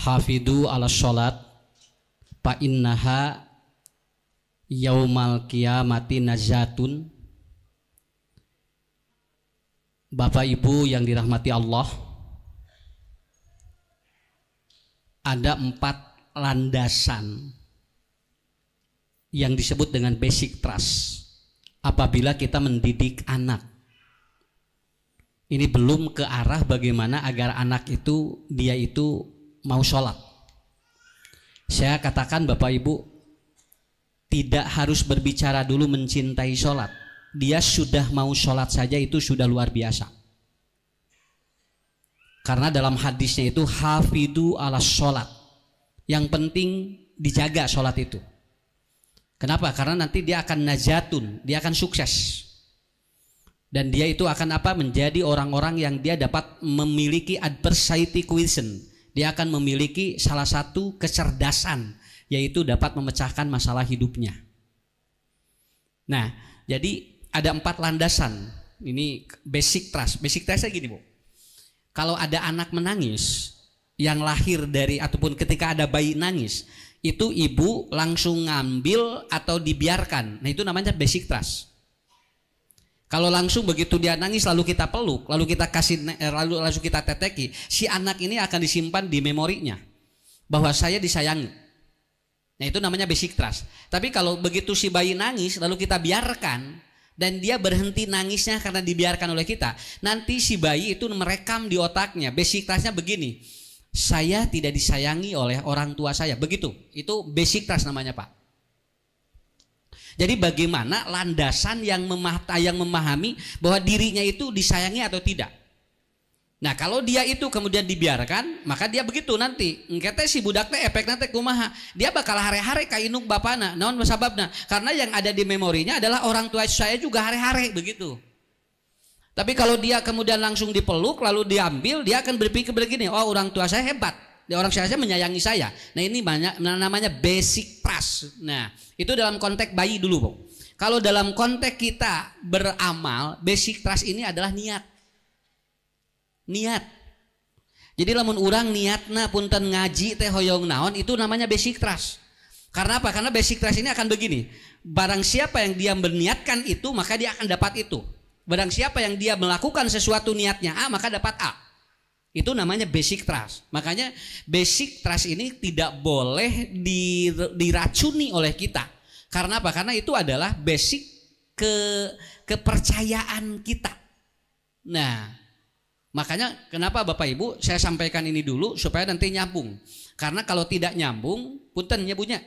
Hafidu ala sholat fa innaha yaumal qiyamati najatun. Bapak Ibu yang dirahmati Allah, ada 4 landasan yang disebut dengan basic trust apabila kita mendidik anak. Ini belum ke arah bagaimana agar anak itu dia itu mau sholat. Saya katakan Bapak Ibu, tidak harus berbicara dulu mencintai sholat. Dia sudah mau sholat saja itu sudah luar biasa. Karena dalam hadisnya itu hafidu ala sholat. Yang penting dijaga sholat itu. Kenapa? Karena nanti dia akan najatun, dia akan sukses. Dan dia itu akan apa? Menjadi orang-orang yang dia dapat memiliki adversity quotient. Dia akan memiliki salah satu kecerdasan, yaitu dapat memecahkan masalah hidupnya. Nah, jadi ada 4 landasan. Ini basic trust. Basic trustnya gini, Bu. Kalau ada anak menangis yang lahir dari ataupun ketika ada bayi nangis, itu ibu langsung ngambil atau dibiarkan. Nah, itu namanya basic trust. Kalau langsung begitu dia nangis lalu kita peluk, lalu kita kasih lalu kita teteki, si anak ini akan disimpan di memorinya bahwa saya disayangi. Nah, itu namanya basic trust. Tapi kalau begitu si bayi nangis lalu kita biarkan dan dia berhenti nangisnya karena dibiarkan oleh kita, nanti si bayi itu merekam di otaknya. Basic trustnya begini, saya tidak disayangi oleh orang tua saya. Begitu, itu basic trust namanya, Pak. Jadi bagaimana landasan yang memahami bahwa dirinya itu disayangi atau tidak. Nah, kalau dia itu kemudian dibiarkan, maka dia begitu nanti. Engke teh si budak teh efek nanti kumaha. Dia bakal hare-hare ka induk bapana. Naon sababna? Karena yang ada di memorinya adalah orang tua saya juga hare-hare begitu. Tapi kalau dia kemudian langsung dipeluk lalu diambil, dia akan berpikir begini, oh orang tua saya hebat. Orang tua saya menyayangi saya. Nah, ini banyak namanya basic trust. Nah, itu dalam konteks bayi dulu, Bu. Kalau dalam konteks kita beramal, basic trust ini adalah niat. Niat. Jadi lamun urang niatna punten ngaji teh hoyong naon, itu namanya basic trust. Karena apa? Karena basic trust ini akan begini. Barang siapa yang dia berniatkan itu, maka dia akan dapat itu. Barang siapa yang dia melakukan sesuatu niatnya A, maka dapat A. Itu namanya basic trust. Makanya basic trust ini tidak boleh diracuni oleh kita. Karena apa? Karena itu adalah basic kepercayaan kita. Nah, makanya kenapa Bapak Ibu saya sampaikan ini dulu supaya nanti nyambung. Karena kalau tidak nyambung, punten nyebunya.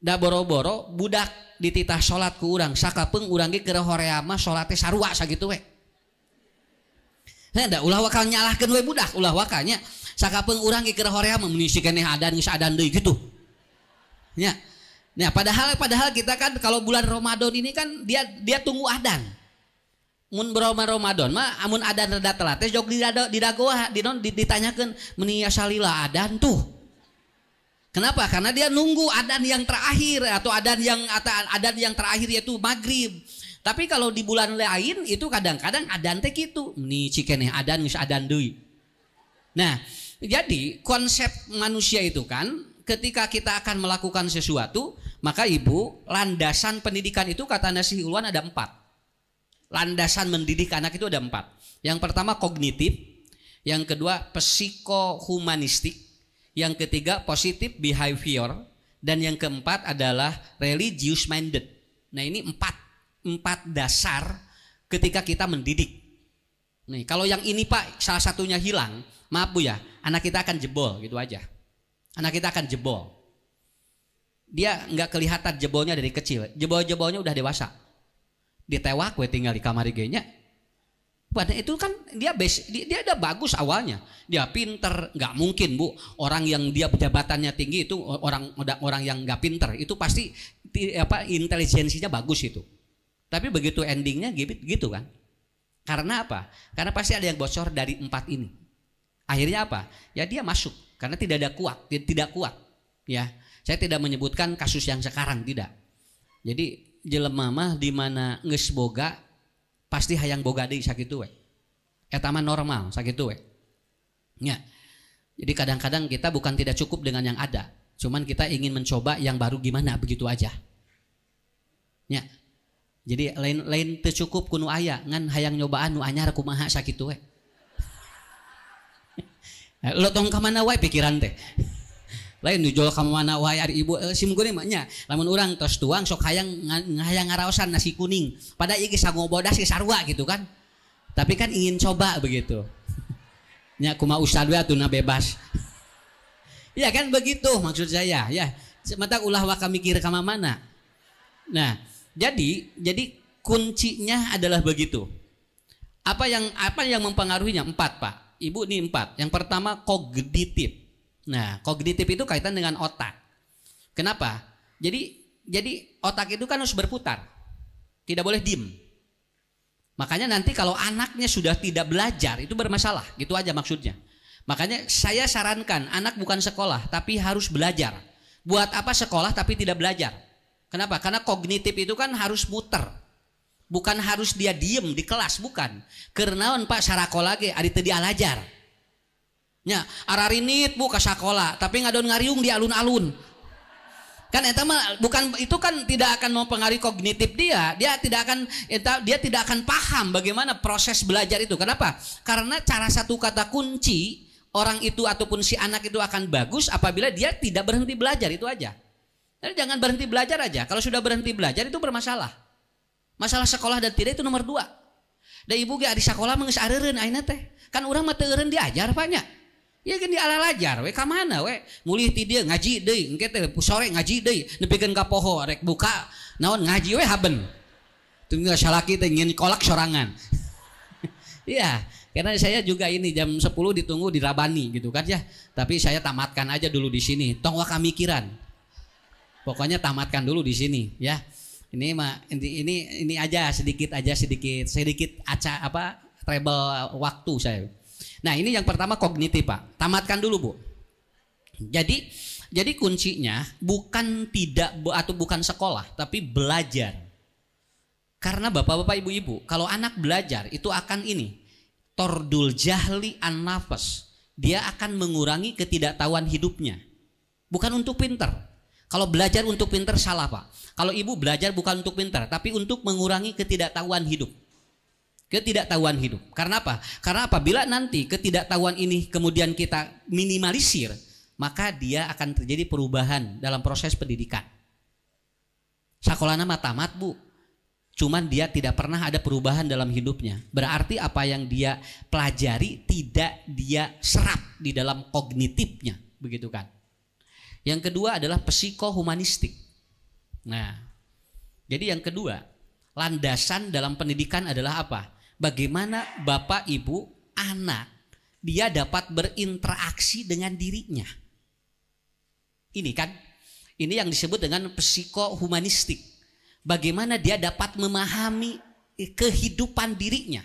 Da boro-boro budak dititah salat ku urang, sakapeung urang ge keur horea mah salate sarua sakitu we. Nah, da ulah wakal nyalahkeun we budak, ulah wakalnya sakapeung urang ge keur horea mah meuni si keneh adan geus adan deui gitu. Nya. Nah, padahal kita kan kalau bulan Ramadan ini kan dia tunggu adan. Mun Ramadan mah amun adan rada telat teh jog didagoah ditanyakeun meuni salila adan tuh. Kenapa? Karena dia nunggu adan yang terakhir atau adan yang terakhir yaitu maghrib. Tapi kalau di bulan lain itu kadang-kadang adan teh kitu. Meuni cikeneh adan geus adan deui. Nah, jadi konsep manusia itu kan ketika kita akan melakukan sesuatu, maka Ibu, landasan pendidikan itu kata Nasih Ulwan ada 4. Landasan mendidik anak itu ada 4. Yang pertama kognitif, yang kedua psikohumanistik, yang ketiga positive behavior, dan yang keempat adalah religious minded. Nah, ini 4 dasar ketika kita mendidik. Nih, kalau yang ini Pak salah satunya hilang, maaf Bu ya, anak kita akan jebol gitu aja. Anak kita akan jebol. Dia nggak kelihatan jebolnya dari kecil, jebol-jebolnya udah dewasa. Ditewak we tinggal di kamar IG-nya. Padahal itu kan dia udah bagus awalnya, dia pinter. Nggak mungkin Bu orang yang dia jabatannya tinggi itu orang yang nggak pinter, itu pasti intelijensinya bagus itu. Tapi begitu endingnya gitu kan? Karena apa? Karena pasti ada yang bocor dari 4 ini. Akhirnya apa? Ya dia masuk karena tidak kuat. Ya, saya tidak menyebutkan kasus yang sekarang, tidak. Jadi jelema mah di mana geus boga pasti hayang boga deui sakitu we. Eta mah normal sakitu we. Nya. Jadi kadang-kadang kita bukan tidak cukup dengan yang ada, cuman kita ingin mencoba yang baru gimana begitu aja. Ya. Jadi lain teu cukup kuno aya ngan hayang nyobaan nu anyar kumaha sakitu we. Lo tong ka mana wae pikiran teh. Lain nujol ka mana wae ari ibu sim kuring mah nya. Lamun urang tos tuang sok hayang ngaraosan nasi kuning. Pada ieu geus sagobodas ge sarua gitu kan. Tapi kan ingin coba begitu. Nya kumaha ustad we atuna bebas. Ya kan begitu maksud saya ya. Mata ulah waka mikir ka mana. Nah, jadi kuncinya adalah begitu. Apa yang mempengaruhinya? 4, Pak. Ibu ini 4. Yang pertama kognitif. Nah, kognitif itu kaitan dengan otak. Kenapa? Jadi otak itu kan harus berputar. Tidak boleh diem. Makanya nanti kalau anaknya sudah tidak belajar itu bermasalah. Gitu aja maksudnya. Makanya saya sarankan anak bukan sekolah tapi harus belajar. Buat apa sekolah tapi tidak belajar? Kenapa? Karena kognitif itu kan harus muter. Bukan harus dia diem di kelas, bukan. Kenaon Pak sarakola ge ari teu dialajar. Nya, ararinit bu ka sakola, tapi ngadon ngariung di alun-alun. Kan eta mah bukan, itu kan tidak akan mempengaruhi kognitif dia. Dia tidak akan paham bagaimana proses belajar itu. Kenapa? Karena cara satu kata kunci orang itu ataupun si anak itu akan bagus apabila dia tidak berhenti belajar, itu aja. Jadi jangan berhenti belajar aja. Kalau sudah berhenti belajar itu bermasalah. Masalah sekolah dan tidak itu nomor 2. Da ibu ge di sekolah mah geus areureun ayeuna teh. Kan urang mah teu eureun diajar Pak nya. Ya kan dialajar we ka mana we? Mulih ti dieu ngaji deui, engke teh sore ngaji deui, nepikeun ka poho rek buka naon ngaji we haben. Tunggu salaki teh ngin kolak sorangan. Iya, karena saya juga ini jam 10 ditunggu di Rabani gitu kan ya. Tapi saya tamatkan aja dulu di sini. Tong waka mikiran. Pokoknya tamatkan dulu di sini ya. Ini mah ini aja sedikit treble waktu saya. Nah, ini yang pertama kognitif, Pak. Tamatkan dulu, Bu. Jadi kuncinya bukan bukan sekolah, tapi belajar. Karena Bapak-bapak, Ibu-ibu, kalau anak belajar itu akan ini tordul jahli an nafas. Dia akan mengurangi ketidaktahuan hidupnya. Bukan untuk pinter. Kalau belajar untuk pinter salah Pak. Kalau ibu belajar bukan untuk pinter, tapi untuk mengurangi ketidaktahuan hidup. Ketidaktahuan hidup. Karena apa? Karena apabila nanti ketidaktahuan ini kemudian kita minimalisir, maka dia akan terjadi perubahan dalam proses pendidikan. Sakolana mah tamat Bu, cuman dia tidak pernah ada perubahan dalam hidupnya. Berarti apa yang dia pelajari tidak dia serap di dalam kognitifnya, begitu kan? Yang kedua adalah psikohumanistik. Nah, jadi yang kedua, landasan dalam pendidikan adalah apa? Bagaimana Bapak, Ibu, anak, dia dapat berinteraksi dengan dirinya. Ini kan, ini yang disebut dengan psikohumanistik. Bagaimana dia dapat memahami kehidupan dirinya.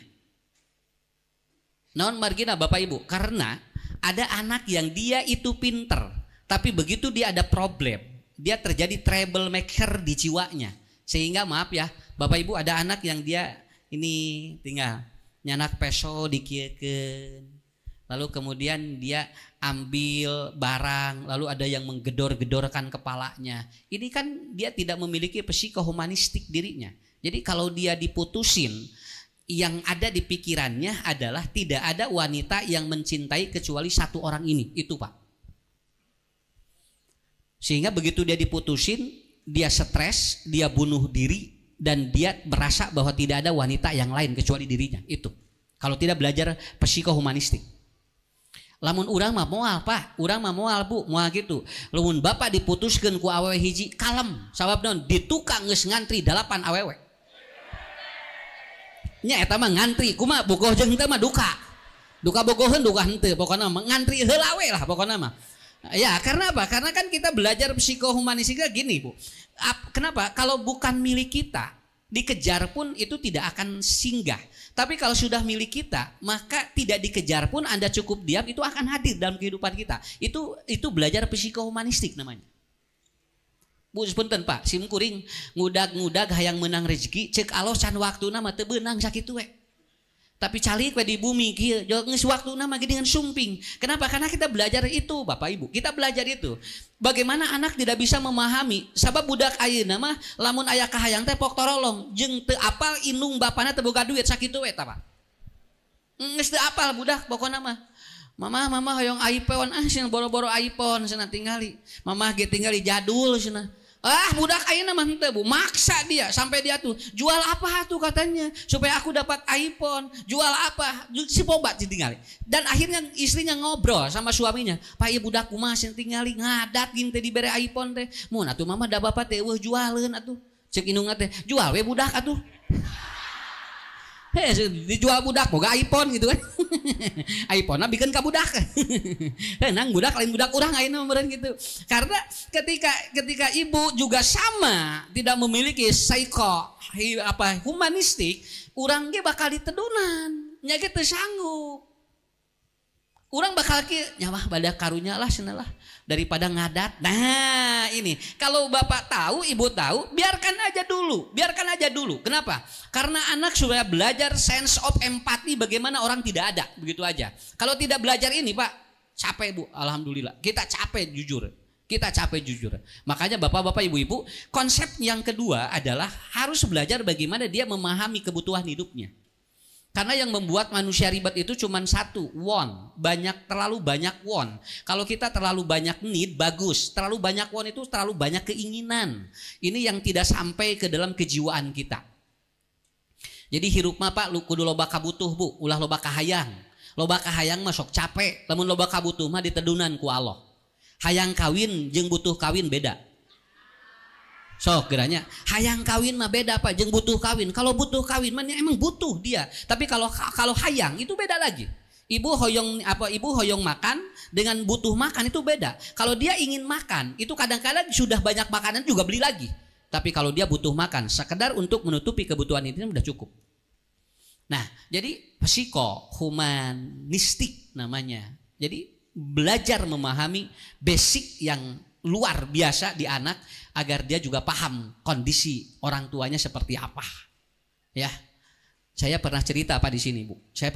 Naon margina Bapak, Ibu? Karena ada anak yang dia itu pinter, tapi begitu dia ada problem, dia terjadi troublemaker di jiwanya. Sehingga maaf ya, Bapak Ibu ada anak yang dia ini tinggal nyanak peso dikiekeun. Lalu kemudian dia ambil barang, lalu ada yang menggedor-gedorkan kepalanya. Ini kan dia tidak memiliki psikohumanistik dirinya. Jadi kalau dia diputusin, yang ada di pikirannya adalah tidak ada wanita yang mencintai kecuali satu orang ini, itu Pak. Sehingga begitu dia diputusin, dia stres, dia bunuh diri, dan dia merasa bahwa tidak ada wanita yang lain kecuali dirinya. Itu kalau tidak belajar psikohumanistik. Lamun urang mah moal Pak, urang mah moal Bu, moal gitu. Lamun bapak diputuskeun ku awewe hiji, kalem. Sabab naon? Ditukang geus ngantri 8 awewe. Nya eta mah ngantri, kumaha bogoh jeung teh mah duka. Duka bogoheun duka henteu, pokona mah ngantri heula we lah pokona mah. Ya, karena apa? Karena kan kita belajar psikohumanistika gini Bu. Kenapa? Kalau bukan milik kita, dikejar pun itu tidak akan singgah. Tapi kalau sudah milik kita, maka tidak dikejar pun Anda cukup diam, itu akan hadir dalam kehidupan kita. Itu belajar psikohumanistik namanya. Bu, sepunten Pak, sim kuring ngudag-ngudag hayang menang rezeki, cek Allah can waktuna mah teu beunang sakitu we. Tapi calik we di bumi kieu geus waktuna mah dengan sumping. Kenapa? Karena kita belajar itu, Bapak Ibu. Kita belajar itu. Bagaimana anak tidak bisa memahami sabab budak ayeuna mah lamun aya kahayang teh pok torolong jeung teu apal indung bapana teu boga duit sakitu we tah Pak. Geus teu apal budak pokona mah. Mama hoyong iPhone cenah boro-boro iPhone cenah tingali. Mama ge tingali jadul cenah. Budak ayeuna mah henteu Bu, maksa dia sampai dia tuh jual apa tuh katanya supaya aku dapat iPhone, jual apa? Si pobat tinggali. Dan akhirnya istrinya ngobrol sama suaminya, "Pak ieu budak kumaha sing tingali ngadat gin teh dibere iPhone teh. Mun atuh mama da bapak teh weuh jualeun atuh." Cek indungna teh, "Jual we budak atuh." Dijual budak boga iPhone gitu kan. iPhone nah bikin ka budak. Nang budak lain budak urang ayeuna meureun gitu. Karena ketika ibu juga sama tidak memiliki humanistik, urang ge bakal ditedunan, nya ge teu sanggup. Urang bakal kieu nyawa badak karunya lah cenah lah daripada ngadat. Nah, ini kalau Bapak tahu, Ibu tahu, biarkan aja dulu. Kenapa? Karena anak sudah belajar sense of empathy bagaimana orang tidak ada, begitu aja. Kalau tidak belajar ini, Pak, capek Bu, alhamdulillah. Kita capek jujur. Makanya Bapak-bapak, Ibu-ibu, konsep yang kedua adalah harus belajar bagaimana dia memahami kebutuhan hidupnya. Karena yang membuat manusia ribet itu cuma satu, want. Terlalu banyak want. Kalau kita terlalu banyak need, bagus. Terlalu banyak want itu terlalu banyak keinginan. Ini yang tidak sampai ke dalam kejiwaan kita. Jadi hirup mah Pak, kudu loba kabutuh Bu, ulah loba kahayang. Loba kahayang mah sok capek. Lamun loba kabutuh mah ditedunan ku Allah. Hayang kawin jeung butuh kawin beda. Sok geranya hayang kawin mah beda Pak jeung butuh kawin. Kalau butuh kawin mah emang butuh dia. Tapi kalau hayang itu beda lagi. Ibu hoyong makan dengan butuh makan itu beda. Kalau dia ingin makan itu kadang-kadang sudah banyak makanan juga beli lagi. Tapi kalau dia butuh makan sekedar untuk menutupi kebutuhan ini sudah cukup. Nah, jadi psikohumanistik namanya. Jadi belajar memahami basic yang luar biasa di anak agar dia juga paham kondisi orang tuanya seperti apa. Ya. Saya pernah cerita Pak di sini, Bu. Saya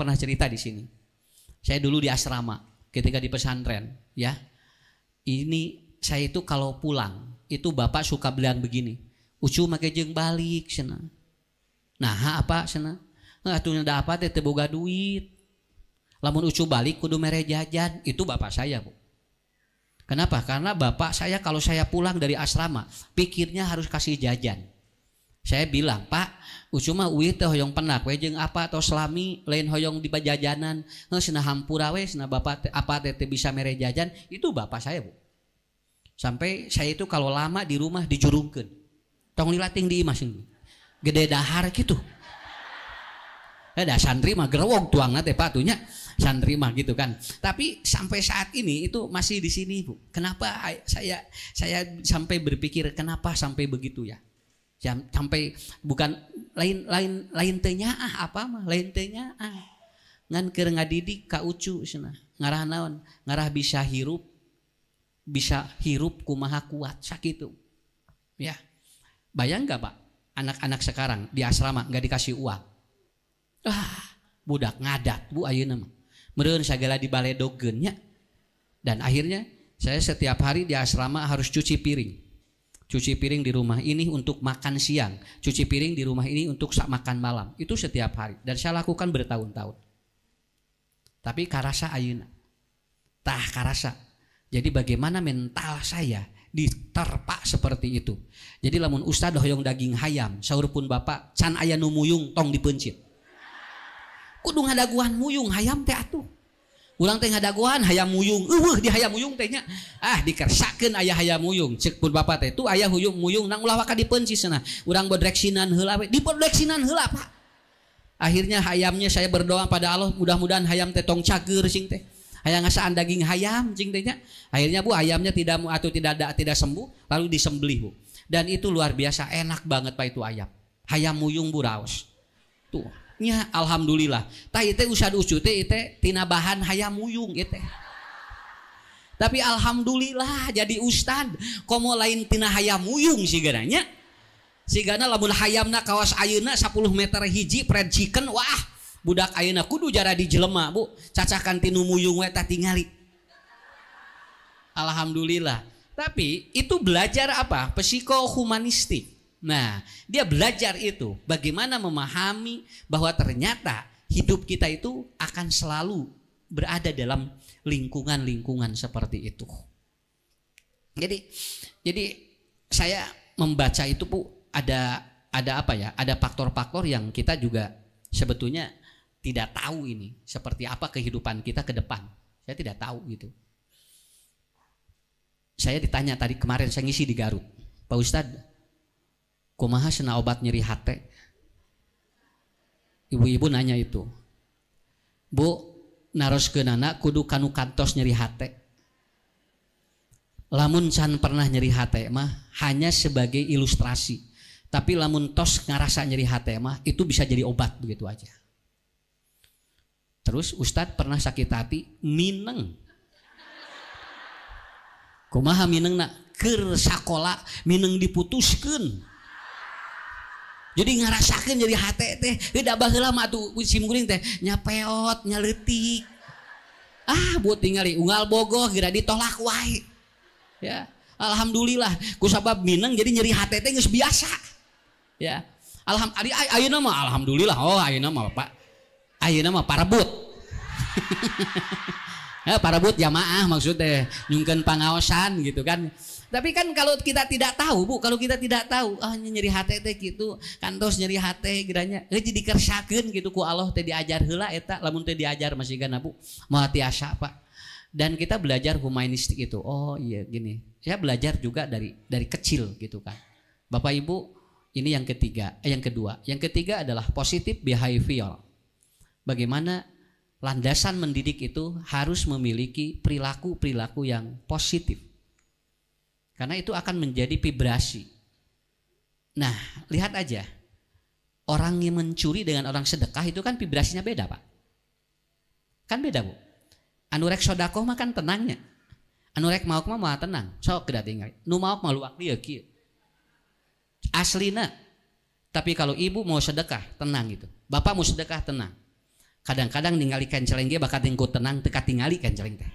dulu di asrama ketika di pesantren, ya. Ini saya itu kalau pulang, itu Bapak suka bilang begini, "Ucu make jeung balik cenah." Nah, apa cenah? Atuh da apa teh teu boga duit. Lamun Ucu balik kudu mere jajan, itu Bapak saya, Bu. Kenapa? Karena Bapak saya kalau saya pulang dari asrama pikirnya harus kasih jajan. Saya bilang, "Pak, Ucu mah uih teh hoyong penak we jeung apa atau selami lain hoyong di jajanan. Cenah hampura we cenah Bapak apa teh bisa mere jajan." Itu Bapak saya, Bu. Sampai saya itu kalau lama di rumah dijurungkeun. Tong lilating di imah sing gede dahar gitu. Da santri mah gerowog tuangna teh Pak atunya. Santri mah gitu kan. Tapi sampai saat ini itu masih di sini Bu. Kenapa saya sampai berpikir kenapa sampai begitu ya? Sampai bukan lain teh nyaah apa mah lain teh nyaah. Ngan keur ngadidik ka Ucu cenah. Ngarah naon? Ngarah bisa hirup kumaha kuat sakitu. Ya. Bayang enggak Pak? Anak-anak sekarang di asrama enggak dikasih uang. Budak ngadat Bu ayeuna mah. Meureun sagala dibaledogeun nya. Dan akhirnya saya setiap hari di asrama harus cuci piring. Cuci piring di rumah ini untuk makan siang, cuci piring di rumah ini untuk makan malam. Itu setiap hari dan saya lakukan bertahun-tahun. Tapi karasa ayeuna. Tah karasa. Jadi bagaimana mental saya diterpa seperti itu. Jadi lamun ustad hoyong daging hayam, saur pun Bapak can aya nu muyung tong dipeuncit. Kudu ngadaguan muyung hayam teh atuh. Ulang teh ngadaguan hayam muyung. Di hayam muyung teh nya. Dikersakeun aya hayam muyung. Ceuk pun Bapak teh tu aya muyung nang ulah waka dipeuncit cenah. Urang bodreksinan heula we. Dipodreksinan heula Pak. Akhirnya hayamnya saya berdoa pada Allah mudah-mudahan hayam teh tong cager cing teh. Hayang ngasaan daging hayam cing teh nya. Akhirnya Bu hayamnya tidak sembuh lalu disembelih Bu. Dan itu luar biasa enak banget Pak itu ayam. Hayam muyung Bu raos. Tuh. Nya alhamdulillah. Tah ieu teh usad Ucu teh tina bahan hayam muyung ieu teh. Tapi alhamdulillah jadi ustad komo lain tina hayam muyung sigana nya. Sigana lamun hayamna kawas ayeuna 10 meter hiji fried chicken wah Budak ayeuna kudu jara dijelema, Bu. Cacakan tinu muyung we tah tingali. Alhamdulillah. Tapi itu belajar apa? Psikohumanistik. Nah, dia belajar itu bagaimana memahami bahwa ternyata hidup kita itu akan selalu berada dalam lingkungan-lingkungan seperti itu. Jadi saya membaca itu, Bu, ada apa ya? Ada faktor-faktor yang kita juga sebetulnya tidak tahu ini seperti apa kehidupan kita ke depan. Saya tidak tahu gitu. Saya ditanya tadi kemarin saya ngisi di Garut, Pak Ustadz, kumaha cenah obat nyeri hate? Ibu-ibu nanya itu, Bu, naroskeunana kudu kanu kantos nyeri hate. Lamun can pernah nyeri hate mah hanya sebagai ilustrasi. Tapi lamun tos ngarasa nyeri hate mah itu bisa jadi obat begitu aja. Terus Ustadz pernah sakit hati mineng. Kumaha mineng nak? Keur sakola mineng diputuskeun. Jadi ngarasakeun nyeri hate teh da baheula mah atuh simkuring teh nyapeot nyaleutik. Bu tingali unggal bogoh geura ditolak wae. Ya, alhamdulillah kusabab mineng jadi nyeri hate teh geus biasa. Ya. Ayeuna mah alhamdulillah. Oh, ayeuna mah Pak. Ayeuna mah parebut. Ya, parebut jamaah maksudnya nyungkeun pangaosan gitu kan. Tapi kan kalau kita tidak tahu, Bu, kalau kita tidak tahu, nyeri hate teh gitu, kantos nyeri hate geranya jadi dikersakeun gitu ku Allah teh diajar heula eta, lamun teh diajar masih gana, Bu. Moal tiasa, Pak. Dan kita belajar humanistik itu. Oh iya gini. Saya belajar juga dari kecil gitu kan. Bapak Ibu, ini yang ketiga, yang kedua. Yang ketiga adalah positive behavior. Bagaimana landasan mendidik itu harus memiliki perilaku-perilaku yang positif. Karena itu akan menjadi vibrasi. Nah, lihat aja. Orang yang mencuri dengan orang sedekah itu kan vibrasinya beda, Pak. Kan beda, Bu. Anu rek sodakoh mah kan tenangnya. Anu rek maok mah tenang. Sok kedah tinggal. Nu maok mah luak dia kieu. Aslina. Tapi kalau ibu mau sedekah tenang gitu. Bapak mau sedekah tenang. Kadang-kadang ningali kenceleng ge bakat engko tenang teu katingali kenceleng teh.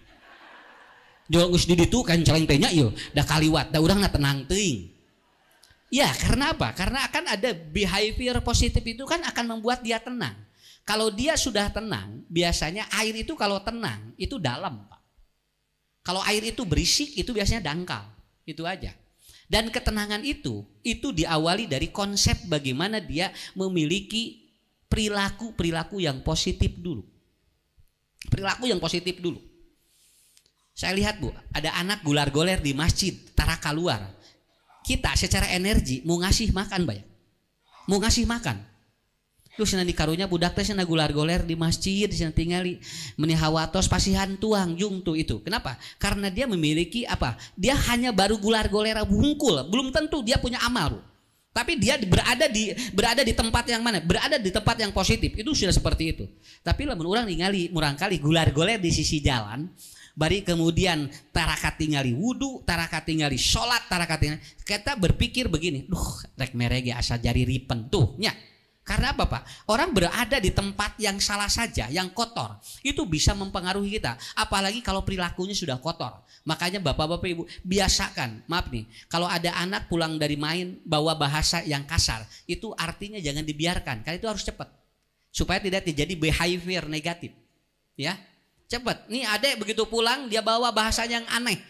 Jol geus di ditu kenceleng teh nya ieu da kaliwat da urangna tenang teuing. Ya, karena apa? Karena akan ada behavior positif itu kan akan membuat dia tenang. Kalau dia sudah tenang, biasanya air itu kalau tenang itu dalam, Pak. Kalau air itu berisik itu biasanya dangkal, itu aja. Dan ketenangan itu diawali dari konsep bagaimana dia memiliki perilaku yang positif dulu. Perilaku yang positif dulu. Saya lihat, Bu, ada anak gular-goler di masjid, tara keluar. Kita secara energi mau ngasih makan, Pak. Mau ngasih makan. Terus cenah dikarunya budak teh cenah gular-goler di masjid cenah tingali meuni hawatos pasihan tuang jung tuh itu. Kenapa? Karena dia memiliki apa? Dia hanya baru gular-goler hungkul, belum tentu dia punya amal. Tapi dia berada di tempat yang mana? Berada di tempat yang positif. Itu sudah seperti itu. Tapi lamun urang ningali murangkali gular-goler di sisi jalan, bari kemudian tarakat tingali wudu, tarakat tingali salat, tarakat tingali kita berpikir begini, duh rek merege asa jari ripen tuh nya. Karena apa, Pak? Orang berada di tempat yang salah saja, yang kotor, itu bisa mempengaruhi kita. Apalagi kalau perilakunya sudah kotor. Makanya Bapak-bapak Ibu, biasakan, maaf nih, kalau ada anak pulang dari main bawa bahasa yang kasar, itu artinya jangan dibiarkan, karena itu harus cepat. Supaya tidak terjadi behavior negatif. Ya. Cepat, nih adek begitu pulang dia bawa bahasa yang aneh.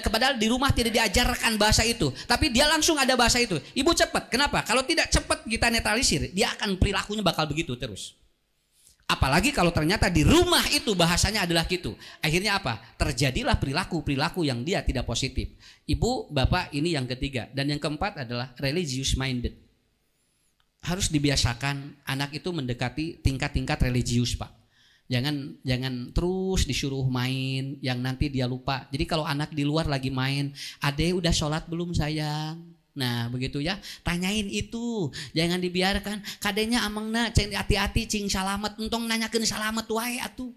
Padahal di rumah tidak diajarkan bahasa itu, tapi dia langsung ada bahasa itu. Ibu cepat, kenapa? Kalau tidak cepat kita netralisir, dia akan perilakunya bakal begitu terus. Apalagi kalau ternyata di rumah itu bahasanya adalah gitu. Akhirnya apa? Terjadilah perilaku yang dia tidak positif. Ibu, bapak, ini yang ketiga. Dan yang keempat adalah religious minded. Harus dibiasakan anak itu mendekati tingkat-tingkat religius, Pak. Jangan terus disuruh main yang nanti dia lupa. Jadi kalau anak di luar lagi main, "Ade udah sholat belum sayang?" Nah begitu ya, tanyain itu. Jangan dibiarkan kadenya amangna cing hati-hati cing salamet, entong nanyakeun salamet wae atuh.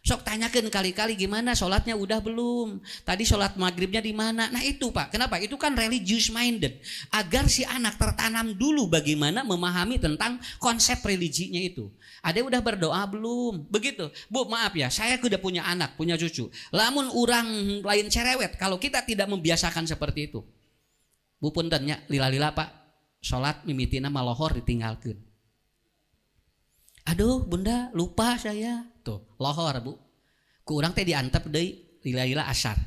Sok tanyakan kali-kali gimana sholatnya udah belum? Tadi sholat maghribnya di mana? Nah itu Pak, kenapa? Itu kan religious minded. Agar si anak tertanam dulu bagaimana memahami tentang konsep religinya itu. Ada udah berdoa belum? Begitu. Bu maaf ya, saya udah punya anak, punya cucu. Lamun orang lain cerewet kalau kita tidak membiasakan seperti itu. Bu puntennya lila-lila Pak, sholat mimitina malohor ditinggalkan. Aduh bunda lupa saya. Tuh lohor bu. Ku urang teh diantep deui lila-lila asar.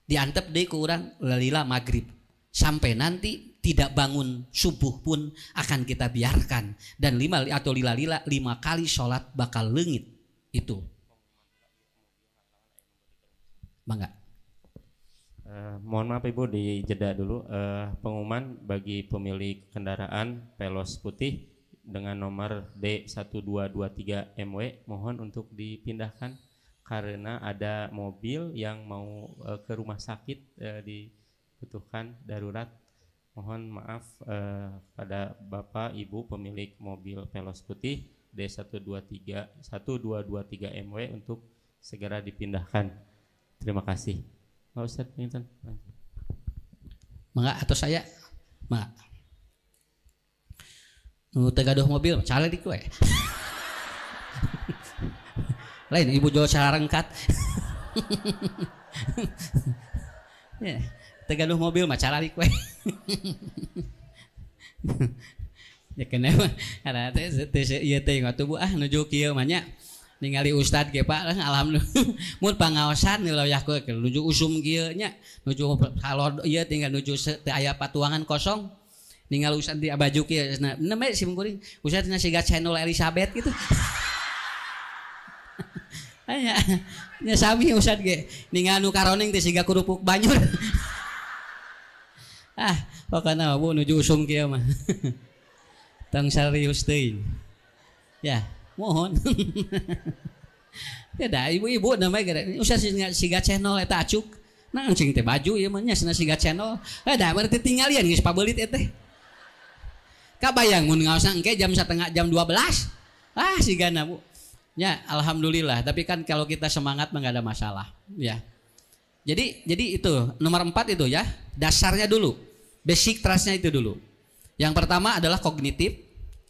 Diantep deui ku urang lila maghrib. Sampai nanti tidak bangun subuh pun akan kita biarkan. Dan lila-lila 5 kali sholat bakal leungit. Itu. Bangga. Mohon maaf Ibu dijeda dulu. Pengumuman bagi pemilik kendaraan Veloz putih dengan nomor D1223MW mohon untuk dipindahkan karena ada mobil yang mau ke rumah sakit dibutuhkan darurat. Mohon maaf pada Bapak Ibu pemilik mobil Veloz putih D1223MW untuk segera dipindahkan. Terima kasih. Pak Ustadz, minta. Mangga atau saya? Mangga. Nu tegaduh mobil cale di kue. Lain ibu jual cara rengkat. Ya, tegaduh mobil mah cara di kue. Ya kenapa? Ada teh ieu teh ngatu Bu nuju kieu mah nya. Ningali ustad ge Pak alhamdulillah. Mun pangaosan wilayahku nuju usum kieu nya. Nuju halod ieu tinggal nuju teu aya patuangan kosong. Ningali ustad di baju kieu namanya si mungkuring ustad nya siga channel Elizabeth gitu. Aya nya sami ustad ge ningali nu karoning teh siga kerupuk banyur. Pokona Bu nuju usum kieu mah. Tong serius teuing. Ya, mohon. Ya dah ibu-ibu namanya gara ustad siga channel eta acuk. Nah cing teh baju ieu mah nya siga channel. Da berarti tinggalian geus pabeulit teh. Kabayang mun ngaosna engke jam 1:30 jam 12. Sigana Bu. Ya alhamdulillah, tapi kan kalau kita semangat mah enggak ada masalah, ya. Jadi itu nomor 4 itu ya, dasarnya dulu. Basic trustnya itu dulu. Yang pertama adalah kognitif.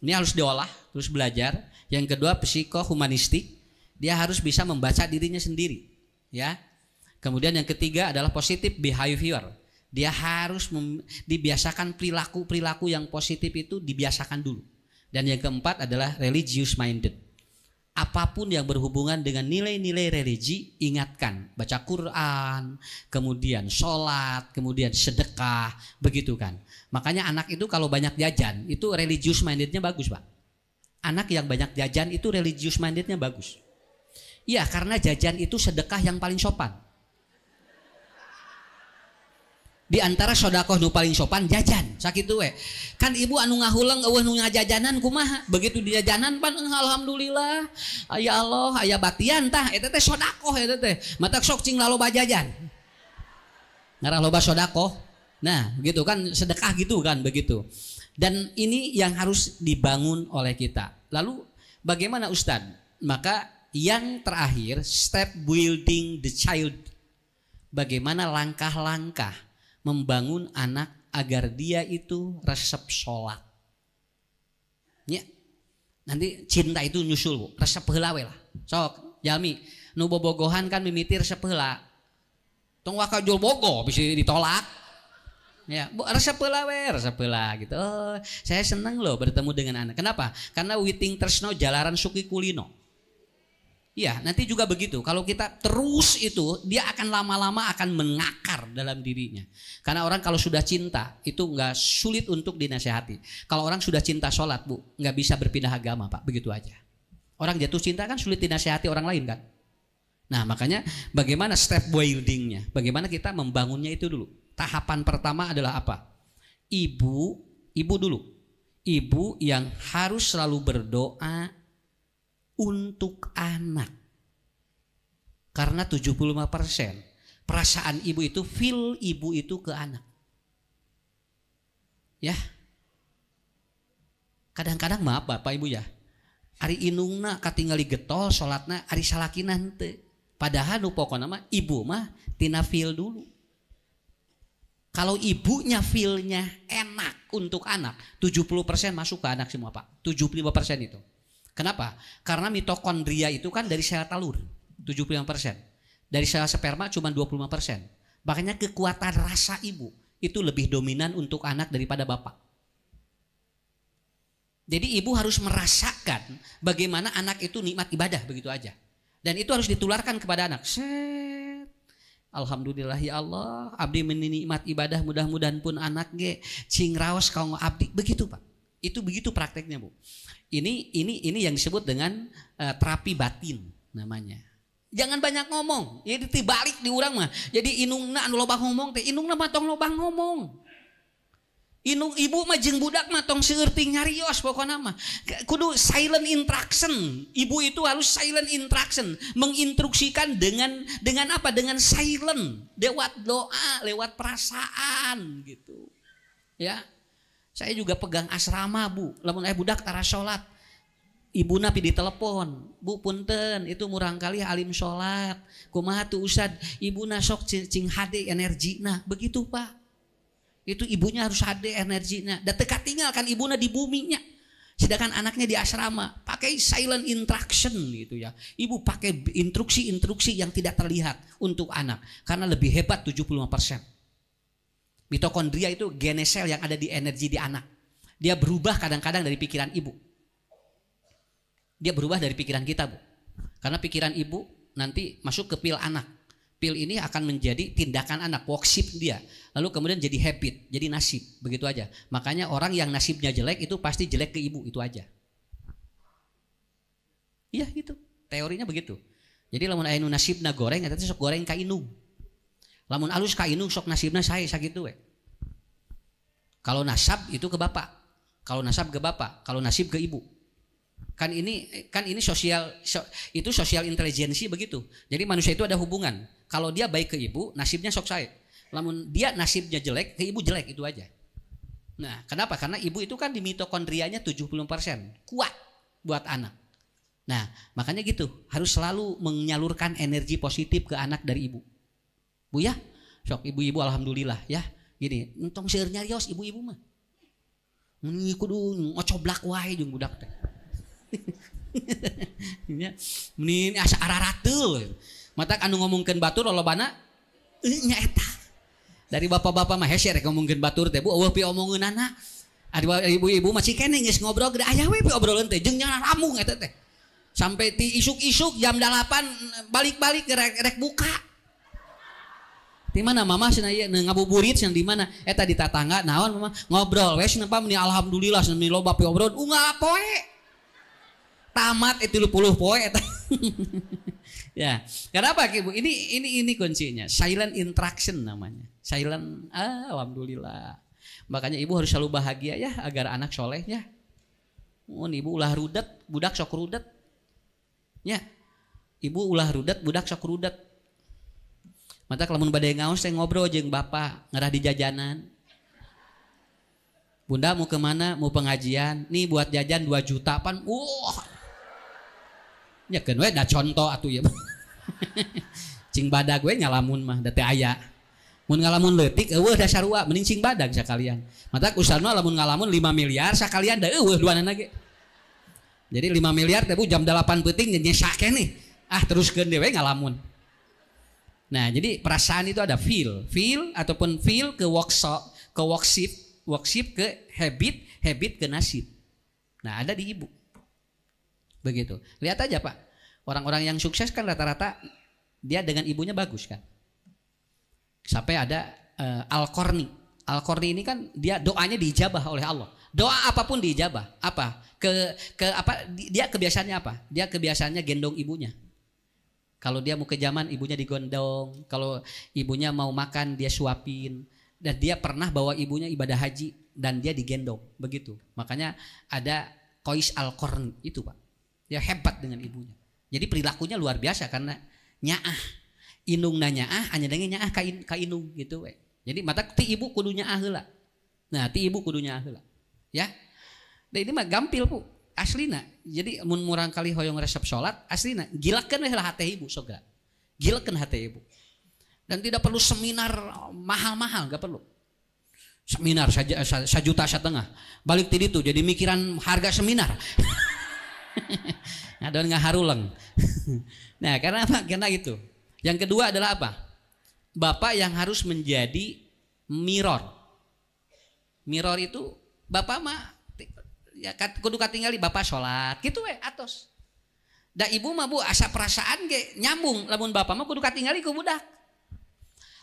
Ini harus diolah, terus belajar. Yang kedua psikohumanistik. Dia harus bisa membaca dirinya sendiri, ya. Kemudian yang ketiga adalah positive behavior. Dia harus dibiasakan perilaku yang positif itu dibiasakan dulu. Dan yang keempat adalah religious minded. Apapun yang berhubungan dengan nilai-nilai religi, ingatkan. Baca Quran, kemudian sholat, kemudian sedekah, begitu kan. Makanya anak itu kalau banyak jajan, itu religious mindednya bagus Pak. Anak yang banyak jajan itu religious mindednya bagus. Iya karena jajan itu sedekah yang paling sopan. Di antara sodakoh nu paling sopan jajan sakitu we. Kan ibu anu ngahulang eueuh nu ngajajanan kumaha? Begitu di jajanan pan alhamdulillah. Ya Allah, aya batian tah eta teh sodakoh eta teh. Matak sok cing laloba jajan. Ngarah loba sodakoh. Nah, begitu kan sedekah gitu kan begitu. Dan ini yang harus dibangun oleh kita. Lalu bagaimana Ustadz? Maka yang terakhir step building the child. Bagaimana langkah-langkah membangun anak agar dia itu resep sholat. Ya. Nanti cinta itu nyusul Bu, resep heula we lah. Sok, jalmi nu bobogohan kan mimiti resep heula. Tong waka jual bogo bisa ditolak. Ya, Bu, resep heula gitu. Oh, saya senang loh bertemu dengan anak. Kenapa? Karena witing tresno jalaran suki kulino. Iya, nanti juga begitu. Kalau kita terus itu, dia akan lama-lama akan mengakar dalam dirinya. Karena orang kalau sudah cinta, itu nggak sulit untuk dinasehati. Kalau orang sudah cinta sholat, Bu, nggak bisa berpindah agama, Pak. Begitu aja. Orang jatuh cinta kan sulit dinasehati orang lain kan. Nah, makanya bagaimana step buildingnya? Bagaimana kita membangunnya itu dulu. Tahapan pertama adalah apa? Ibu dulu. Ibu yang harus selalu berdoa untuk anak. Karena 75% perasaan ibu itu feel ibu itu ke anak. Ya. Kadang-kadang maaf Bapak Ibu ya. Ari inungna katingali getol salatna ari salakinan teu. Padahal nu pokona mah ibu mah tina feel dulu. Kalau ibunya feelnya enak untuk anak, 70% masuk ke anak semua Pak. 75% itu. Kenapa? Karena mitokondria itu kan dari sel telur 75%. Dari sel sperma cuma 25%. Makanya kekuatan rasa ibu itu lebih dominan untuk anak daripada bapak. Jadi ibu harus merasakan bagaimana anak itu nikmat ibadah begitu aja. Dan itu harus ditularkan kepada anak. Set. Alhamdulillah ya Allah, abdi menikmat ibadah, mudah-mudahan pun anak ge cing raos kaum abdi. Begitu Pak. Itu begitu prakteknya Bu. Ini yang disebut dengan terapi batin namanya. Jangan banyak ngomong. Ya dibalik di urang mah. Jadi inungna anu loba ngomong teh, inungna mah tong loba ngomong. Inung ibu mah jeung budak mah tong seueur ting nyarios pokona mah. Kudu silent interaction. Ibu itu harus silent interaction, menginstruksikan dengan apa? Dengan silent, lewat doa, lewat perasaan gitu. Ya. Saya juga pegang asrama Bu. Lamun aya budak tara salat, ibuna pi ditelepon, Bu punten itu murang kali alim salat. Kumaha tuh Ustad? Ibuna sok cing hade energina. Begitu Pak. Itu ibunya harus ada energinya. Dan teka tinggalkan ibuna di buminya. Sedangkan anaknya di asrama. Pakai silent interaction gitu ya. Ibu pakai instruksi-instruksi yang tidak terlihat untuk anak. Karena lebih hebat 75%. Mitokondria itu genesel yang ada di energi di anak. Dia berubah kadang-kadang dari pikiran ibu. Dia berubah dari pikiran kita Bu. Karena pikiran ibu nanti masuk ke pil anak. Pil ini akan menjadi tindakan anak, worship dia. Lalu kemudian jadi habit, jadi nasib. Begitu aja. Makanya orang yang nasibnya jelek itu pasti jelek ke ibu, itu aja. Iya gitu. Teorinya begitu. Jadi lamun aya nu nasibna goreng, eta teh sok goreng ka inung. Lamun alus ka inung sok nasibna sae sakitu we. Kalau nasab itu ke bapak. Kalau nasab ke bapak, kalau nasib ke ibu. Kan ini sosial itu sosial intelijensi begitu. Jadi manusia itu ada hubungan. Kalau dia baik ke ibu, nasibnya sok sae. Lamun dia nasibnya jelek, ke ibu jelek itu aja. Nah, kenapa? Karena ibu itu kan di mitokondrianya 70% kuat buat anak. Nah, makanya gitu, harus selalu menyalurkan energi positif ke anak dari ibu. Bu ya, sok ibu-ibu alhamdulillah ya. Gini, entong seueur nyarios ibu-ibu mah. Kudu ngocoblak wae jeung budak teh. Mending asa araratul. Matak anu ngomongkeun batur lolobana nya eta. Dari bapak-bapak mah hese rek ngomongkeun batur teh Bu, eueuh pi omongeunana. Ari ibu-ibu masih keneh geus ngobrol gede aya we pi obrolan teh jeung nya ramung eta teh. Sampai ti isuk-isuk jam 8 balik-balik rek buka. Di mana mama cenah ieu ngabuburit cenah di mana? Eta di tatangga naon mama ngobrol we cenah meni alhamdulillah cenah meni loba pi obrolan unggal poe. Tamat itu 30 poe eta. Ya, kenapa Ibu? Ini kuncinya. Silent interaction namanya. Silent, alhamdulillah. Makanya ibu harus selalu bahagia ya agar anak soleh ya. Ibu ulah rudet, budak sok rudet. Ya, ibu ulah rudet, budak sok rudet. Mata kalau bade ngaos saya ngobrol jeung bapak ngarah di jajanan. Bunda mau kemana? Mau pengajian. Nih buat jajan 2 juta pan. Ya kan we da contoh atuh ya. Cing badag we ngalamun mah da teh aya. Mun ngalamun leutik eueuh da sarua mending cing badag sakalian. Mata usahana lamun ngalamun 5 miliar sakalian da eueuh duanana ge. Jadi 5 miliar teh Bu jam 8 peuting nyesake nih. Teruskeun dewe ngalamun. Nah, jadi perasaan itu ada feel ataupun feel ke worship ke habit ke nasib. Nah, ada di ibu. Begitu. Lihat aja Pak, orang-orang yang sukses kan rata-rata dia dengan ibunya bagus kan. Sampai ada Al-Qarni. Al-Qarni ini kan dia doanya diijabah oleh Allah. Doa apapun diijabah. Apa? Dia kebiasaannya apa? Dia kebiasaannya gendong ibunya. Kalau dia mau ke jaman ibunya digondong. Kalau ibunya mau makan dia suapin. Dan dia pernah bawa ibunya ibadah haji dan dia digendong. Begitu. Makanya ada Qais Al-Qarni itu Pak. Dia hebat dengan ibunya. Jadi perilakunya luar biasa karena nyaah. Inung na nyaah, anyadenge nyaah ka inung gitu we. Jadi mata ti ibu kudu nyaah heula. Nah, ti ibu kudu nyaah heula. Ya. Dan ini mah gampil Bu. aslina. Jadi mun murang kali hoyong resep sholat aslina gilakeun we lah hate ibu soga. Gilakeun hate ibu. Dan tidak perlu seminar mahal-mahal, gak perlu. Seminar saja 1,5 juta. Balik tadi itu jadi mikiran harga seminar. Ngadon ngaharuleng. Nah, karena apa? Karena itu. Yang kedua adalah apa? Bapak yang harus menjadi mirror. Mirror itu bapak mah ya kudu katingali bapak sholat gitu we atos. Da ibu mah bu asa perasaan ge nyambung lamun bapak mah kudu katingali ku budak.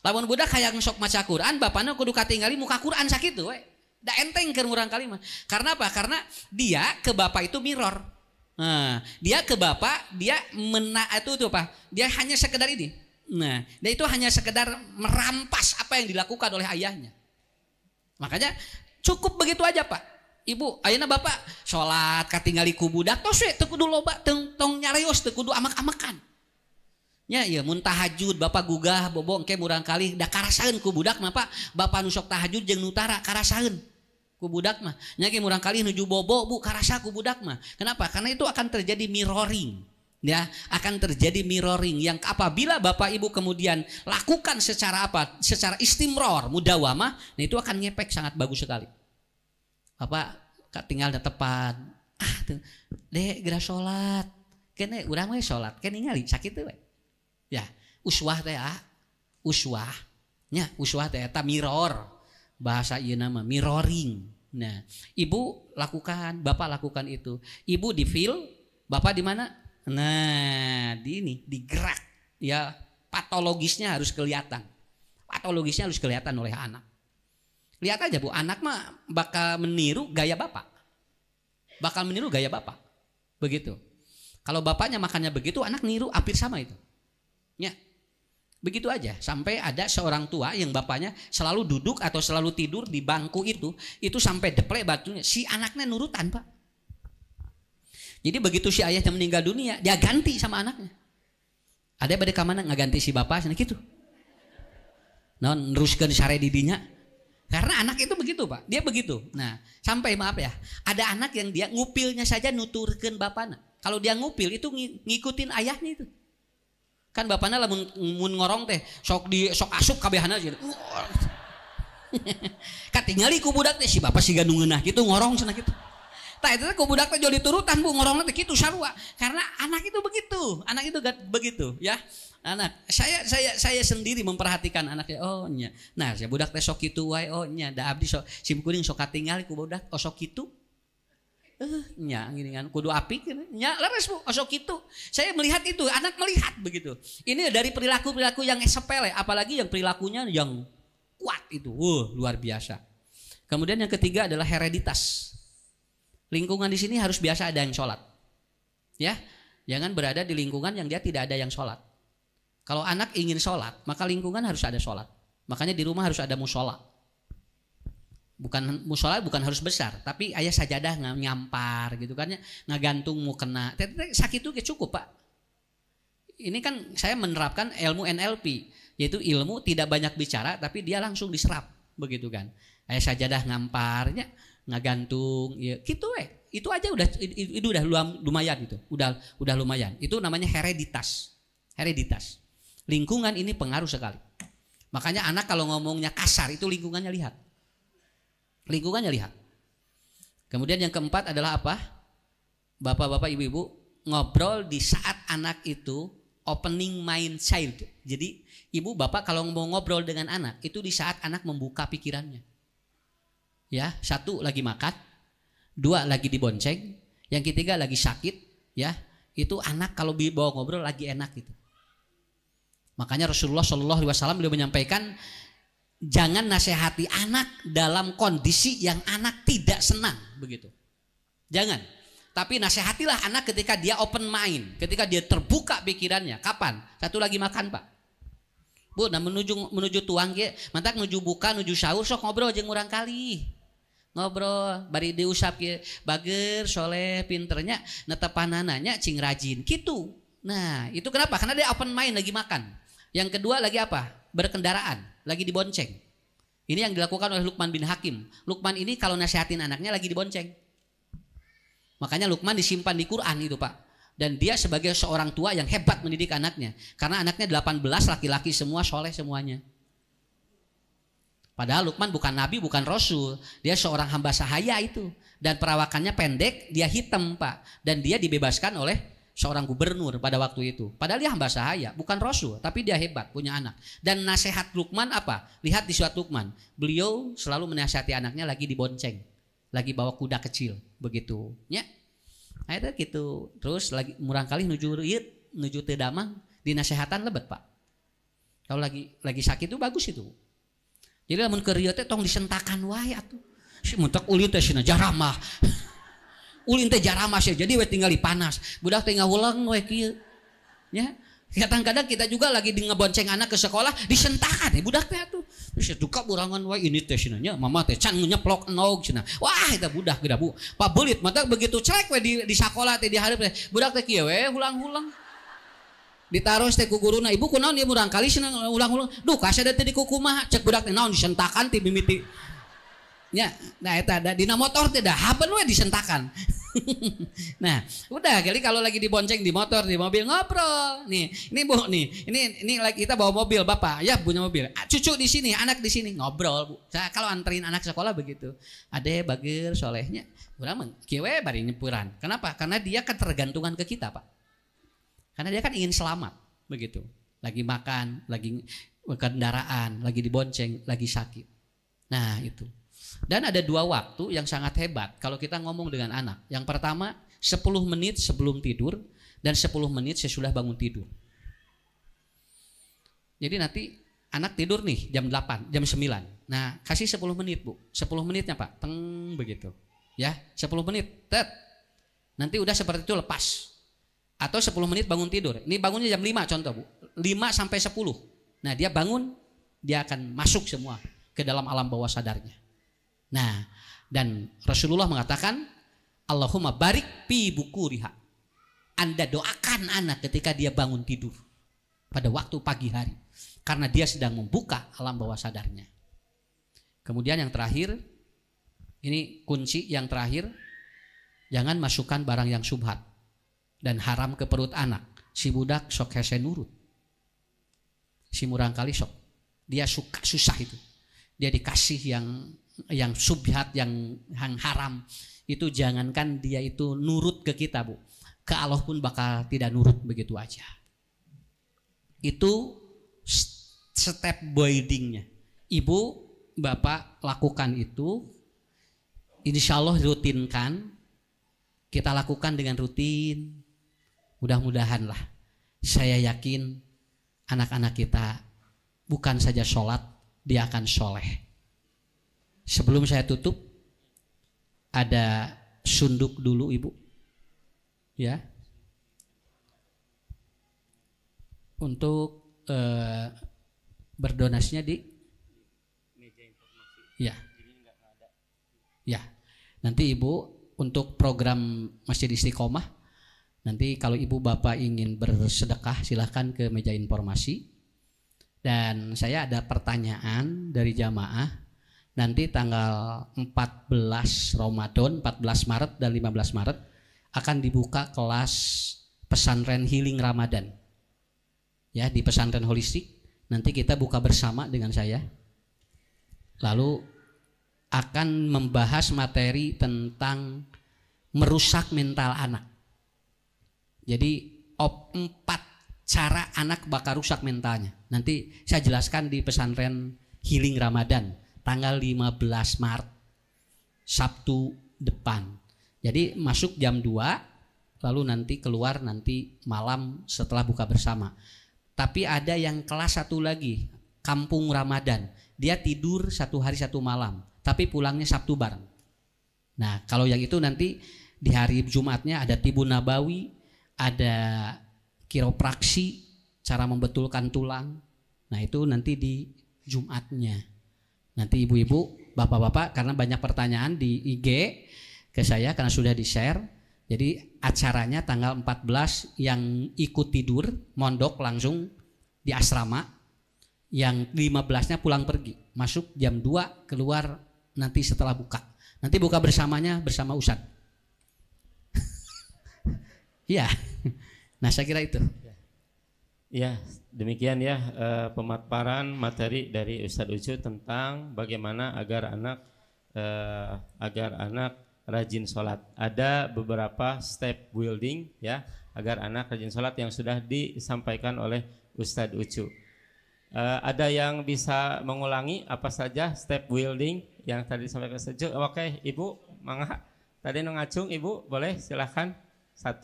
Lamun budak hayang sok maca Quran, bapakna kudu katingali muka Quran sakitu we. Da enteng keur urang kali mah. Karena apa? Karena dia ke bapak itu mirror. Nah, dia ke bapak, dia itu apa? Dia hanya sekedar ini. Nah, dia itu hanya sekedar merampas apa yang dilakukan oleh ayahnya. Makanya cukup begitu aja, Pak. Ibu, ayeuna bapak sholat katingali ku budak tos we teu kudu loba tong nyarios teu kudu amak-amakan. Ya iya mun tahajud bapak gugah bobo engke murang kali da karasaeun ku budak mah Pak. Bapak nu sok tahajud jeung nutara karasaeun ku budak mah. Nya ge murang kali nuju bobo Bu karasa ku budak mah. Kenapa? Karena itu akan terjadi mirroring. Ya, akan terjadi mirroring yang apabila Bapak Ibu kemudian lakukan secara apa? Secara istimror, mudawamah, nah itu akan ngepek sangat bagus sekali. Bapak tinggal tepat. Dek geura salat. Kene urang we salat, kene ningali sakitu we. Ya, uswah teh uswah. Nya, uswah teh eta mirror. Bahasa ieu nama mirroring. Nah, ibu lakukan, bapak lakukan itu. Ibu di feel, bapak di mana? Nah, di ini, digerak. Ya, patologisnya harus kelihatan. Patologisnya harus kelihatan oleh anak. Lihat aja Bu, anak mah bakal meniru gaya bapak. Bakal meniru gaya bapak. Begitu. Kalau bapaknya makannya begitu, anak niru hampir sama itu. Ya, begitu aja sampai ada seorang tua yang bapaknya selalu duduk atau selalu tidur di bangku itu sampai deplek batunya si anaknya nurutan Pak. Jadi begitu si ayahnya meninggal dunia dia ganti sama anaknya. Ada bade ka mana ngaganti si bapak sana gitu. Non neruskeun sare didinya. Karena anak itu begitu Pak, dia begitu. Nah sampai maaf ya, ada anak yang dia ngupilnya saja nuturkeun bapakna. Kalau dia ngupil itu ngikutin ayahnya itu. Kan bapakna lamun ngorong teh sok asup kabehana gitu. Katingali ku budak teh si bapak siga nu ngeunah kitu ngorong cenah kitu. Tah eta teh ku budak teh jadi turutan Bu ngorongna teh kitu sarua. Karena anak itu begitu, anak itu begitu ya. Anak saya sendiri memperhatikan anaknya. Oh nya. Nah, si budak teh sok kitu wae oh nya da abdi sok sim kuring sok katingali ku budak oh sok kitu. Nya gini kan kudu apik nya leres Bu osok itu saya melihat itu anak melihat begitu ini dari perilaku yang sepele apalagi yang perilakunya yang kuat itu luar biasa. Kemudian yang ketiga adalah hereditas. Lingkungan di sini harus biasa ada yang sholat ya, jangan berada di lingkungan yang dia tidak ada yang sholat. Kalau anak ingin sholat maka lingkungan harus ada sholat, makanya di rumah harus ada musola. Bukan musola bukan harus besar, tapi ayah sajadah nyampar gitu kan ya, ngagantung mau kena. Sakit itu cukup Pak. Ini kan saya menerapkan ilmu NLP, yaitu ilmu tidak banyak bicara tapi dia langsung diserap begitu kan. Ayah sajadah ngamparnya, ngagantung, ya gitu itu aja itu udah lumayan itu, udah lumayan. Itu namanya hereditas. Lingkungan ini pengaruh sekali. Makanya anak kalau ngomongnya kasar itu lingkungannya lihat. Kemudian yang keempat adalah apa? Bapak-bapak, ibu-ibu ngobrol di saat anak itu opening mind child. Jadi ibu bapak kalau mau ngobrol dengan anak itu di saat anak membuka pikirannya. Ya, satu lagi makan, dua lagi dibonceng, yang ketiga lagi sakit, ya. Itu anak kalau dibawa ngobrol lagi enak gitu. Makanya Rasulullah SAW beliau menyampaikan jangan nasihati anak dalam kondisi yang anak tidak senang begitu. Jangan. Tapi nasihatilah anak ketika dia open mind, ketika dia terbuka pikirannya. Kapan? Satu lagi makan Pak. Bu, nah menuju tuang ge, mantak menuju buka, menuju sahur sok ngobrol jeung urang kali. Ngobrol, bari diusap ge, bager, soleh, pinternya, netepanananya cing rajin gitu. Nah, itu kenapa? Karena dia open mind lagi makan. Yang kedua lagi apa? Berkendaraan. Lagi dibonceng. Ini yang dilakukan oleh Luqman bin Hakim. Luqman ini kalau nasihatin anaknya lagi dibonceng. Makanya Luqman disimpan di Quran itu Pak. Dan dia sebagai seorang tua yang hebat mendidik anaknya. Karena anaknya 18 laki-laki semua, soleh semuanya. Padahal Luqman bukan nabi, bukan rasul. Dia seorang hamba sahaya itu. Dan perawakannya pendek, dia hitam Pak. Dan dia dibebaskan oleh seorang gubernur pada waktu itu. Padahal dia hamba sahaya, bukan rasul. Tapi dia hebat, punya anak. Dan nasihat Luqman apa? Lihat di surat Luqman. Beliau selalu menasihati anaknya lagi dibonceng. Lagi bawa kuda kecil. Begitu. Ya. Akhirnya gitu. Terus lagi murang kali nuju teu damang dinasehatan lebet Pak. Kalau lagi sakit itu bagus itu. Jadi lamun keur rieu teh tong disentakan wae atuh. Si muntak ulin teh cenah jaramah. Ulin teh jaramah sih. Jadi we tinggal panas. Budak teh ngawulang we kieu. Ya. Kadang-kadang kita juga lagi ngebonceng anak ke sekolah disentakan budak teh atuh. Terus duka burangan wae ini teh cenah nya mama teh can nyeplok enog cenah. Wah eta budak geda Bu. Pak beulit mata begitu cek we di sakola teh di hareup teh budak teh kieu we hulang-hulang. Ditaros teh ku guruna, ibu kunaon ieu murang kali cenah ulang-ulang. Duh kasada teh di kukumaha cek budak teh naon disentakan ti mimiti. Nya, nah eta dina motor teh dah haben we disentakan. Nah, udah kali kalau lagi dibonceng di motor, di mobil ngobrol. Nih, ini Bu, ini lagi kita bawa mobil Bapak, ya punya mobil. Cucu di sini, anak di sini ngobrol Bu. Saya kalau anterin anak sekolah begitu. Ade bageur solehnya, urang mah kieu we bari nyepuran. Kenapa? Karena dia ketergantungan ke kita, Pak. Karena dia kan ingin selamat, begitu. Lagi makan, lagi kendaraan, lagi dibonceng, lagi sakit. Nah, itu. Dan ada 2 waktu yang sangat hebat kalau kita ngomong dengan anak. Yang pertama 10 menit sebelum tidur dan 10 menit sesudah bangun tidur. Jadi nanti anak tidur nih jam 8, jam 9. Nah kasih 10 menit Bu. 10 menitnya Pak, teng begitu. Ya 10 menit, tet. Nanti udah seperti itu lepas. Atau 10 menit bangun tidur. Ini bangunnya jam 5 contoh Bu. 5 sampai 10. Nah dia bangun, dia akan masuk semua ke dalam alam bawah sadarnya. Nah, dan Rasulullah mengatakan, Allahumma barik fi bukuriha. Anda doakan anak ketika dia bangun tidur pada waktu pagi hari, karena dia sedang membuka alam bawah sadarnya. Kemudian yang terakhir, ini kunci yang terakhir, jangan masukkan barang yang syubhat dan haram ke perut anak. Si budak sok hese nurut, si murang kali sok, dia suka susah itu, dia dikasih yang subhat, yang haram itu, jangankan dia itu nurut ke kita Bu, ke Allah pun bakal tidak nurut begitu aja. Itu step boardingnya. Ibu bapak lakukan itu, insya Allah rutinkan, kita lakukan dengan rutin. Mudah-mudahan lah, saya yakin anak-anak kita bukan saja sholat, dia akan soleh. Sebelum saya tutup, ada sunduk dulu Ibu, ya, untuk berdonasinya di meja informasi. Ya, ya. Nanti Ibu untuk program Masjid Istiqomah, nanti kalau Ibu Bapak ingin bersedekah silahkan ke meja informasi. Dan saya ada pertanyaan dari jamaah. Nanti tanggal 14 Ramadan, 14 Maret dan 15 Maret akan dibuka kelas pesantren healing Ramadan. Ya, di pesantren holistik. Nanti kita buka bersama dengan saya. Lalu akan membahas materi tentang merusak mental anak. Jadi 4 cara anak bakal rusak mentalnya. Nanti saya jelaskan di pesantren healing Ramadan tanggal 15 Maret, Sabtu depan. Jadi masuk jam 2, lalu nanti keluar nanti malam setelah buka bersama. Tapi ada yang kelas 1 lagi, Kampung Ramadan. Dia tidur 1 hari 1 malam, tapi pulangnya Sabtu bareng. Nah kalau yang itu nanti di hari Jumatnya ada Tibun Nabawi, ada kiropraksi, cara membetulkan tulang. Nah itu nanti di Jumatnya. Nanti ibu-ibu, bapak-bapak, karena banyak pertanyaan di IG ke saya karena sudah di-share. Jadi acaranya tanggal 14 yang ikut tidur mondok langsung di asrama, yang 15-nya pulang pergi, masuk jam 2, keluar nanti setelah buka. Nanti buka bersamanya bersama Ustadz. Iya. Nah, saya kira itu. Ya, demikian ya pemaparan materi dari Ustadz Ucu tentang bagaimana agar anak rajin sholat. Ada beberapa step building ya agar anak rajin sholat yang sudah disampaikan oleh Ustadz Ucu. Ada yang bisa mengulangi apa saja step building yang tadi disampaikan Ustadz Ucu? Oke, Ibu, mangga. Tadi ngacung Ibu, boleh silahkan. 1.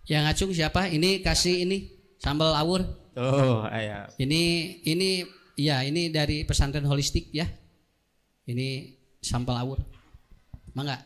Yang ngacung siapa? Ini kasih ini sambal awur. Tuh, ayah. Ini ya ini dari pesantren holistik ya. Ini sambal awur. Mangga.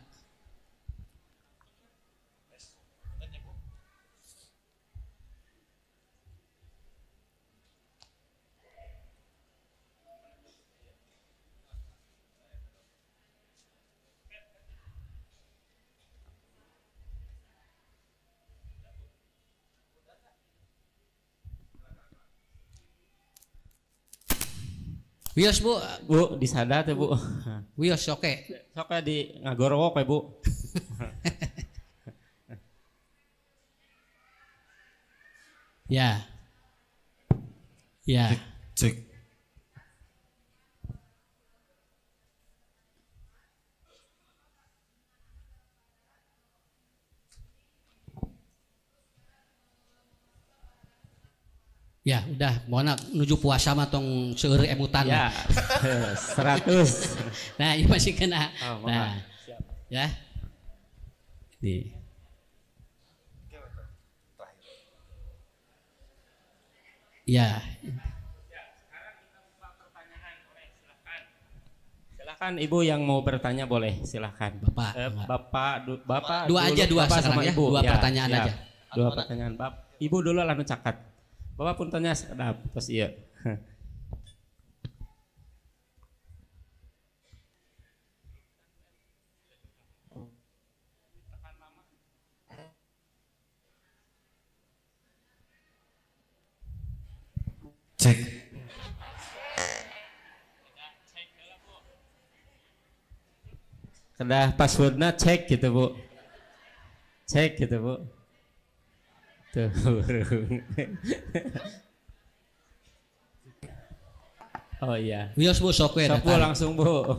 Wios Bu. Bu, disada tuh Bu. Wios oke. Sok di ngagorowok ya Bu. Ya. Ya. Cek. Ya, udah mau menuju puasa mah tong seueur emutan. Ya. 100. Nah, ini masih kena. Oh, nah. Ya. Nih. Ya. Silakan Ibu yang mau bertanya boleh, silakan. Bapak dua aja dua Bapak sekarang sama ya. Ibu. Dua pertanyaan aja. Dua pertanyaan Ibu dulu lalu cakat. Bapak pun tanya sedap terus iya. Cek. Kedah passwordnya cek gitu Bu. Cek gitu Bu. Tuh. Oh iya. Wios Bu sok we. Sok Bu langsung Bu.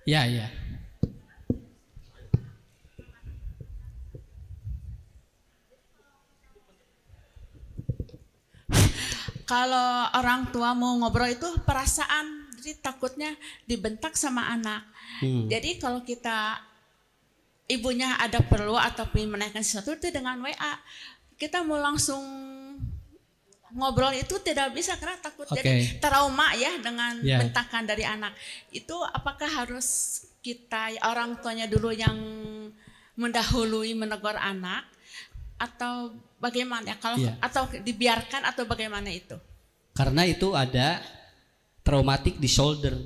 Ya, ya. Kalau orang tua mau ngobrol itu perasaan, jadi takutnya dibentak sama anak. Jadi kalau kita ibunya ada perlu atau ingin menanyakan sesuatu itu dengan WA, kita mau langsung ngobrol itu tidak bisa karena takut jadi trauma ya dengan bentakan dari anak. Itu apakah harus kita orang tuanya dulu yang mendahului menegur anak atau bagaimana kalau atau dibiarkan atau bagaimana itu? Karena itu ada traumatic disorder.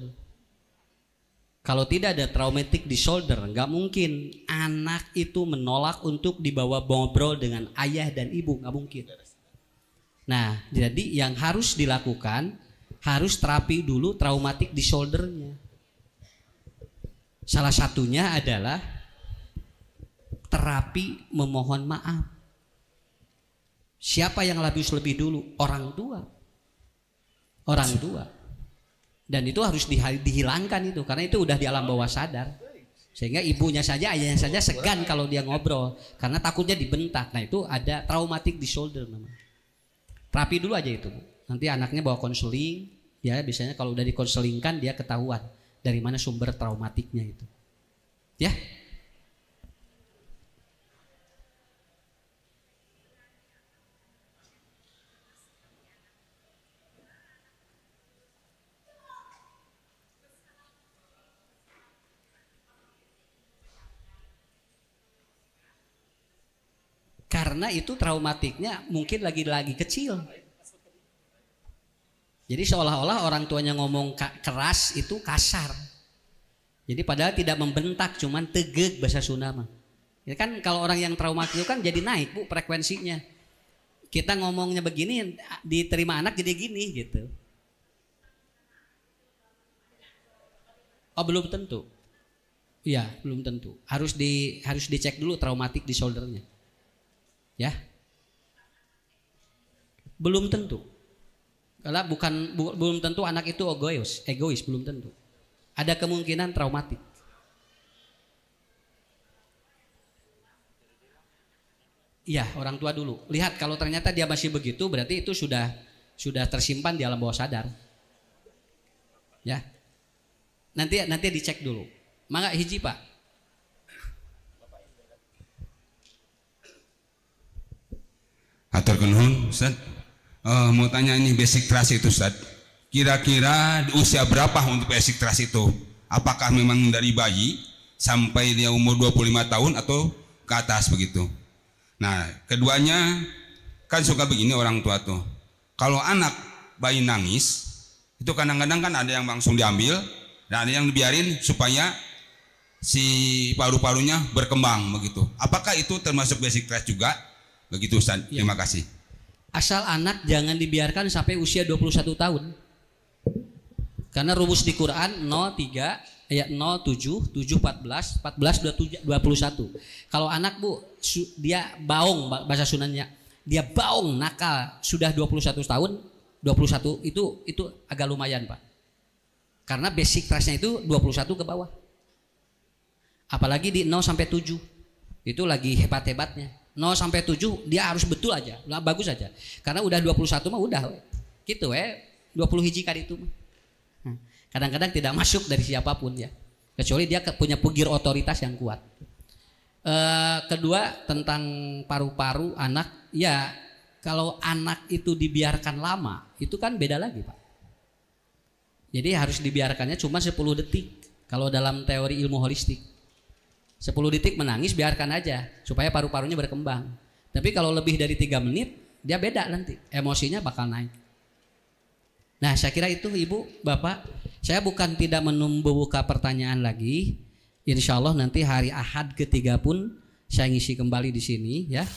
Kalau tidak ada traumatic disorder, nggak mungkin anak itu menolak untuk dibawa ngobrol dengan ayah dan ibu, nggak mungkin. Nah, jadi yang harus dilakukan harus terapi dulu traumatic disordernya. Salah satunya adalah terapi memohon maaf. Siapa yang lebih dulu? Orang tua. Orang tua. Dan itu harus dihilangkan itu karena itu udah di alam bawah sadar. Sehingga ibunya saja, ayahnya saja segan kalau dia ngobrol karena takutnya dibentak. Nah, itu ada traumatic disorder namanya. Terapi dulu aja itu. Nanti anaknya bawa konseling, ya biasanya kalau udah dikonselingkan dia ketahuan dari mana sumber traumatiknya itu. Ya. Karena itu traumatiknya mungkin lagi kecil. Jadi seolah-olah orang tuanya ngomong keras itu kasar. Jadi padahal tidak membentak, cuman tegeg bahasa Sunda mah. Ya kan kalau orang yang trauma itu kan jadi naik Bu frekuensinya. Kita ngomongnya begini, diterima anak jadi gini gitu. Oh belum tentu. Iya belum tentu. Harus dicek dulu traumatik di shouldernya. Ya. Belum tentu. Karena belum tentu anak itu egois belum tentu. Ada kemungkinan traumatik. Iya, orang tua dulu. Lihat kalau ternyata dia masih begitu, berarti itu sudah tersimpan di alam bawah sadar. Ya. Nanti dicek dulu. Mangga hiji, Pak. Atur nuhun, Ustaz. Mau tanya ini basic trust itu, Ustaz. Kira-kira di usia berapa untuk basic trust itu? Apakah memang dari bayi sampai dia umur 25 tahun atau ke atas begitu? Nah, keduanya kan suka begini orang tua tuh. Kalau anak bayi nangis, itu kadang-kadang kan ada yang langsung diambil dan ada yang dibiarin supaya si paru-parunya berkembang begitu. Apakah itu termasuk basic trust juga? Begitu Ustaz. Ya. Terima kasih. Asal anak jangan dibiarkan sampai usia 21 tahun. Karena rumus di Quran 03 ayat 07 7 14 14 21. Kalau anak Bu dia baung bahasa Sundanya, dia baung nakal sudah 21 tahun, 21 itu agak lumayan Pak. Karena basic trustnya itu 21 ke bawah. Apalagi di 0 sampai 7. Itu lagi hebat-hebatnya. 0 sampai 7 dia harus betul aja, bagus aja. Karena udah 21 mah udah gitu 20 hiji kali itu mah. Kadang-kadang tidak masuk dari siapapun ya, kecuali dia punya pugir otoritas yang kuat. Kedua tentang paru-paru anak, ya kalau anak itu dibiarkan lama itu kan beda lagi Pak. Jadi harus dibiarkannya cuma 10 detik kalau dalam teori ilmu holistik. 10 detik menangis biarkan aja supaya paru-parunya berkembang. Tapi kalau lebih dari 3 menit dia beda nanti, emosinya bakal naik. Nah saya kira itu Ibu, Bapak, saya bukan tidak membuka pertanyaan lagi. Insya Allah nanti hari Ahad ketiga pun saya ngisi kembali di sini ya.